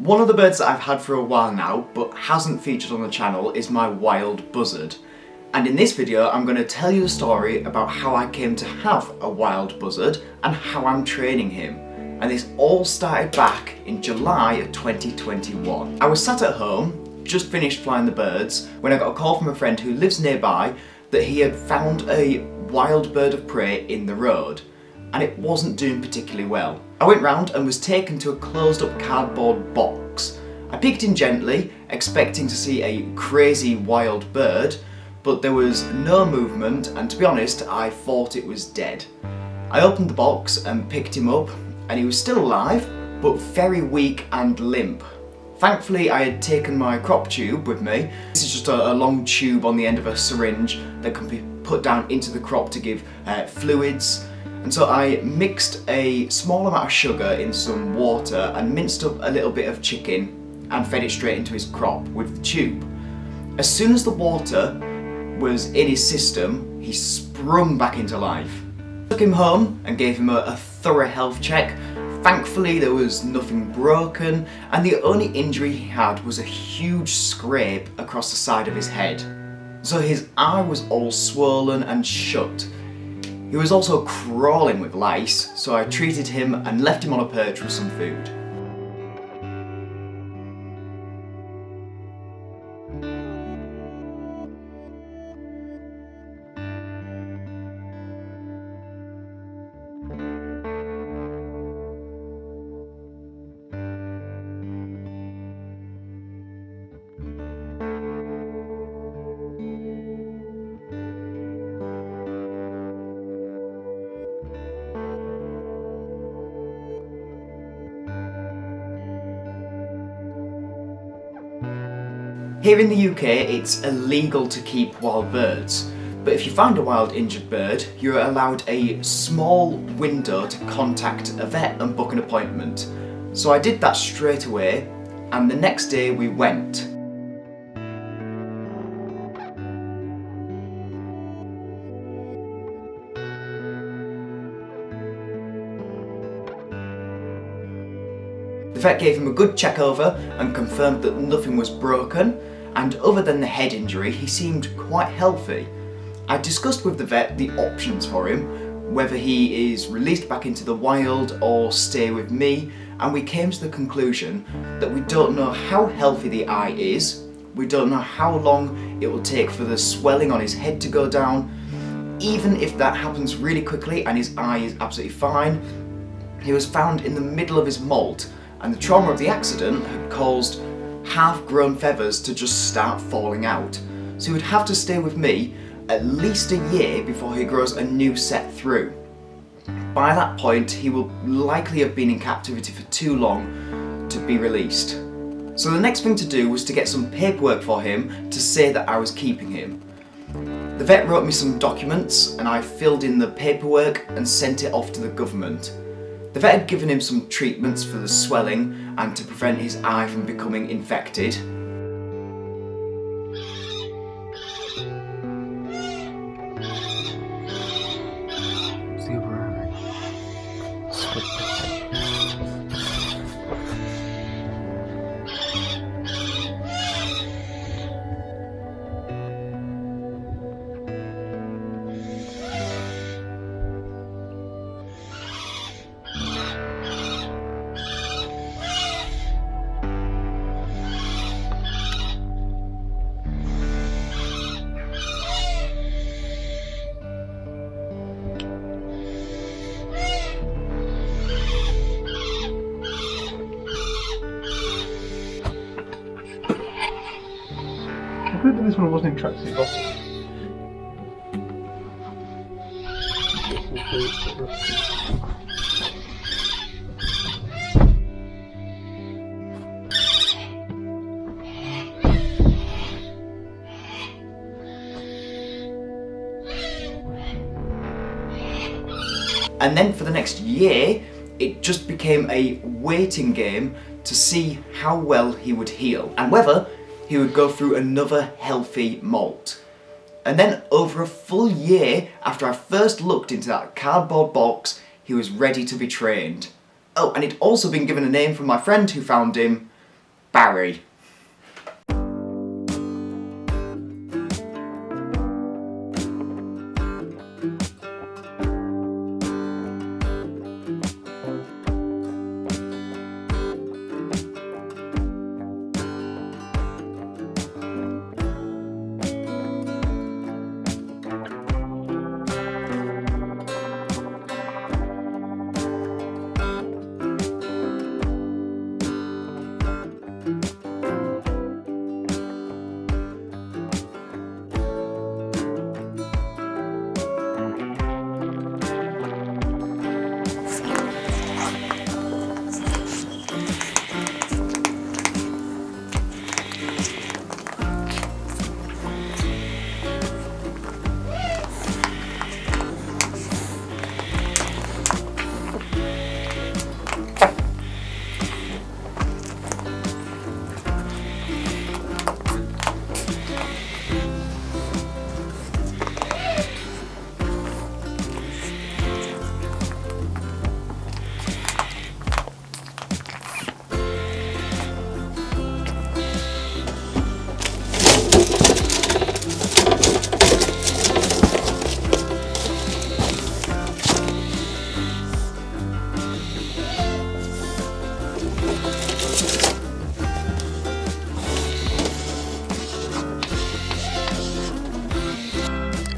One of the birds that I've had for a while now, but hasn't featured on the channel, is my wild buzzard. And in this video, I'm going to tell you a story about how I came to have a wild buzzard and how I'm training him. And this all started back in July of 2021. I was sat at home, just finished flying the birds, when I got a call from a friend who lives nearby that he had found a wild bird of prey in the road, and it wasn't doing particularly well. I went round and was taken to a closed up cardboard box. I peeked in gently, expecting to see a crazy wild bird, but there was no movement, and to be honest, I thought it was dead. I opened the box and picked him up, and he was still alive, but very weak and limp. Thankfully, I had taken my crop tube with me. This is just a long tube on the end of a syringe that can be put down into the crop to give fluids. And so I mixed a small amount of sugar in some water and minced up a little bit of chicken and fed it straight into his crop with the tube. As soon as the water was in his system, he sprung back into life. I took him home and gave him a thorough health check. Thankfully there was nothing broken, and the only injury he had was a huge scrape across the side of his head. So his eye was all swollen and shut. He was also crawling with lice, so I treated him and left him on a perch with some food. Here in the UK, it's illegal to keep wild birds, but if you find a wild injured bird, you're allowed a small window to contact a vet and book an appointment. So I did that straight away, and the next day we went. The vet gave him a good check over and confirmed that nothing was broken, and other than the head injury, he seemed quite healthy. I discussed with the vet the options for him, whether he is released back into the wild or stay with me, and we came to the conclusion that we don't know how healthy the eye is, we don't know how long it will take for the swelling on his head to go down. Even if that happens really quickly and his eye is absolutely fine, he was found in the middle of his moult, and the trauma of the accident had caused half-grown feathers to just start falling out. So he would have to stay with me at least a year before he grows a new set through. By that point, he will likely have been in captivity for too long to be released. So the next thing to do was to get some paperwork for him to say that I was keeping him. The vet wrote me some documents, and I filled in the paperwork and sent it off to the government. The vet had given him some treatments for the swelling and to prevent his eye from becoming infected. I think that this one wasn't in tracksuit bottom. And then for the next year, it just became a waiting game to see how well he would heal and whether he would go through another healthy molt. And then over a full year after I first looked into that cardboard box, he was ready to be trained. Oh, and he'd also been given a name from my friend who found him, Barry.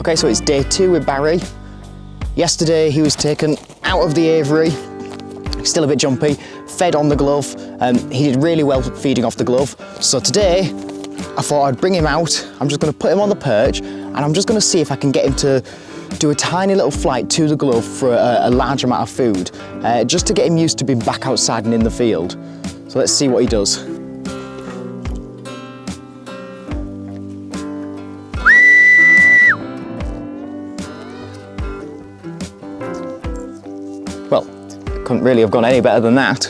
Okay, so it's day 2 with Barry. Yesterday he was taken out of the aviary, still a bit jumpy, fed on the glove. He did really well feeding off the glove. So today I thought I'd bring him out. I'm just going to put him on the perch and I'm just going to see if I can get him to do a tiny little flight to the glove for a large amount of food, just to get him used to being back outside and in the field. So let's see what he does. Well, couldn't really have gone any better than that.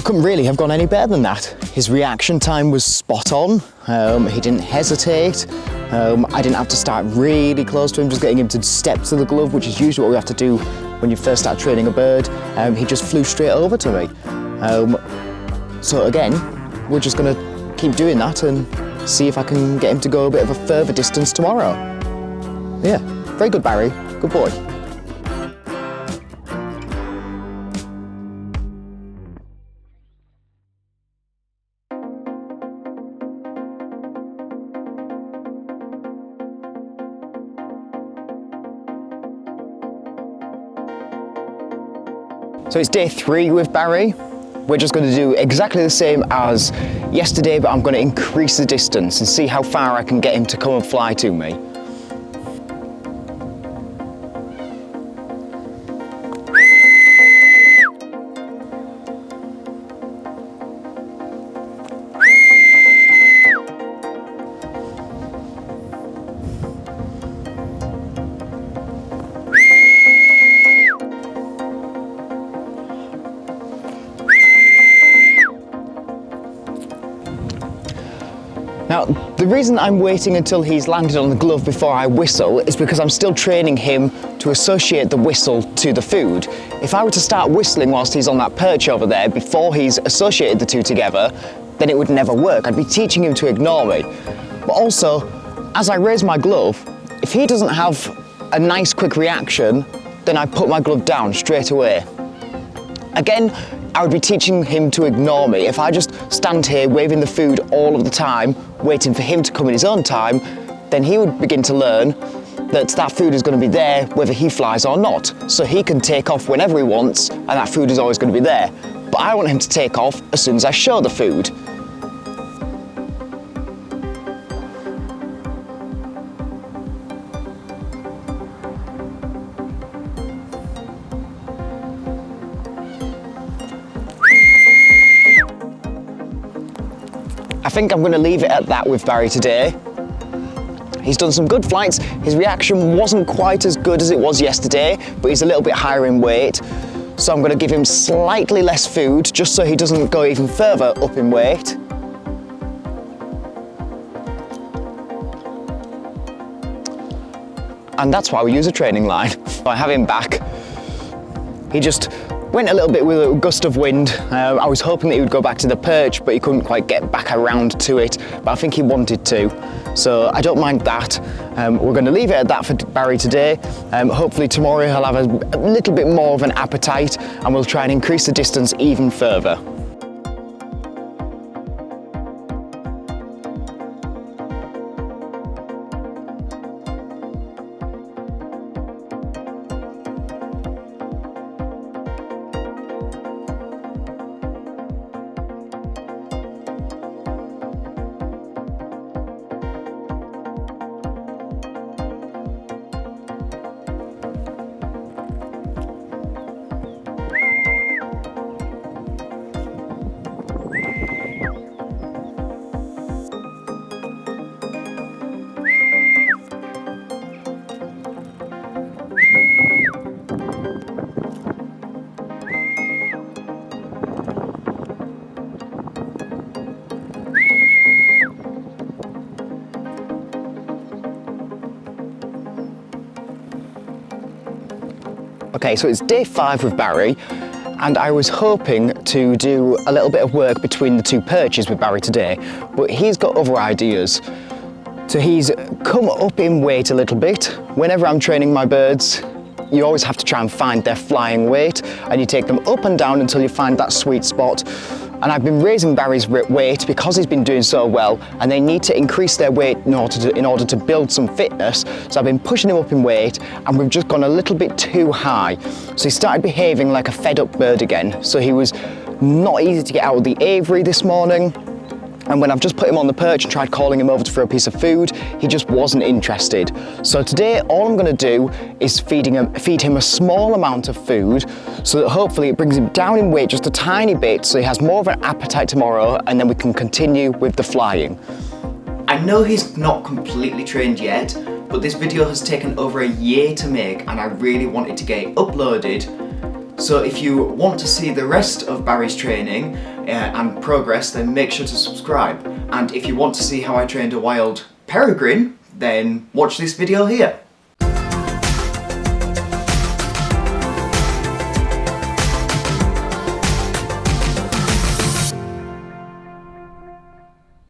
Couldn't really have gone any better than that. His reaction time was spot on. He didn't hesitate. I didn't have to start really close to him, just getting him to step to the glove, which is usually what we have to do when you first start training a bird. He just flew straight over to me. So again, we're just going to keep doing that and see if I can get him to go a bit of a further distance tomorrow. Yeah, very good, Barry. Good boy. So it's day 3 with Barry. We're just going to do exactly the same as yesterday, but I'm going to increase the distance and see how far I can get him to come and fly to me. Now, the reason I'm waiting until he's landed on the glove before I whistle is because I'm still training him to associate the whistle to the food. If I were to start whistling whilst he's on that perch over there before he's associated the two together, then it would never work. I'd be teaching him to ignore me. But also, as I raise my glove, if he doesn't have a nice quick reaction, then I put my glove down straight away. Again, I would be teaching him to ignore me. If I just stand here waving the food all of the time, waiting for him to come in his own time, then he would begin to learn that that food is going to be there whether he flies or not. So he can take off whenever he wants and that food is always going to be there. But I want him to take off as soon as I show the food. I think I'm going to leave it at that with Barry today. He's done some good flights. His reaction wasn't quite as good as it was yesterday, but he's a little bit higher in weight. So I'm going to give him slightly less food, just so he doesn't go even further up in weight. And that's why we use a training line. I have him back. He just went a little bit with a gust of wind. I was hoping that he would go back to the perch, but he couldn't quite get back around to it. But I think he wanted to, so I don't mind that. We're going to leave it at that for Barry today. Hopefully tomorrow he'll have a little bit more of an appetite, and we'll try and increase the distance even further. Okay, so it's day 5 with Barry, and I was hoping to do a little bit of work between the 2 perches with Barry today, but he's got other ideas. So he's come up in weight a little bit. Whenever I'm training my birds, you always have to try and find their flying weight, and you take them up and down until you find that sweet spot. And I've been raising Barry's weight because he's been doing so well, and they need to increase their weight in order to build some fitness. So I've been pushing him up in weight, and we've just gone a little bit too high. So he started behaving like a fed up bird again. So he was not easy to get out of the aviary this morning. And when I've just put him on the perch and tried calling him over for a piece of food, he just wasn't interested. So today, all I'm going to do is feed him a small amount of food, so that hopefully it brings him down in weight just a tiny bit, so he has more of an appetite tomorrow, and then we can continue with the flying. I know he's not completely trained yet, but this video has taken over a year to make, and I really wanted to get it uploaded. So if you want to see the rest of Barry's training and progress, then make sure to subscribe. And if you want to see how I trained a wild peregrine, then watch this video here.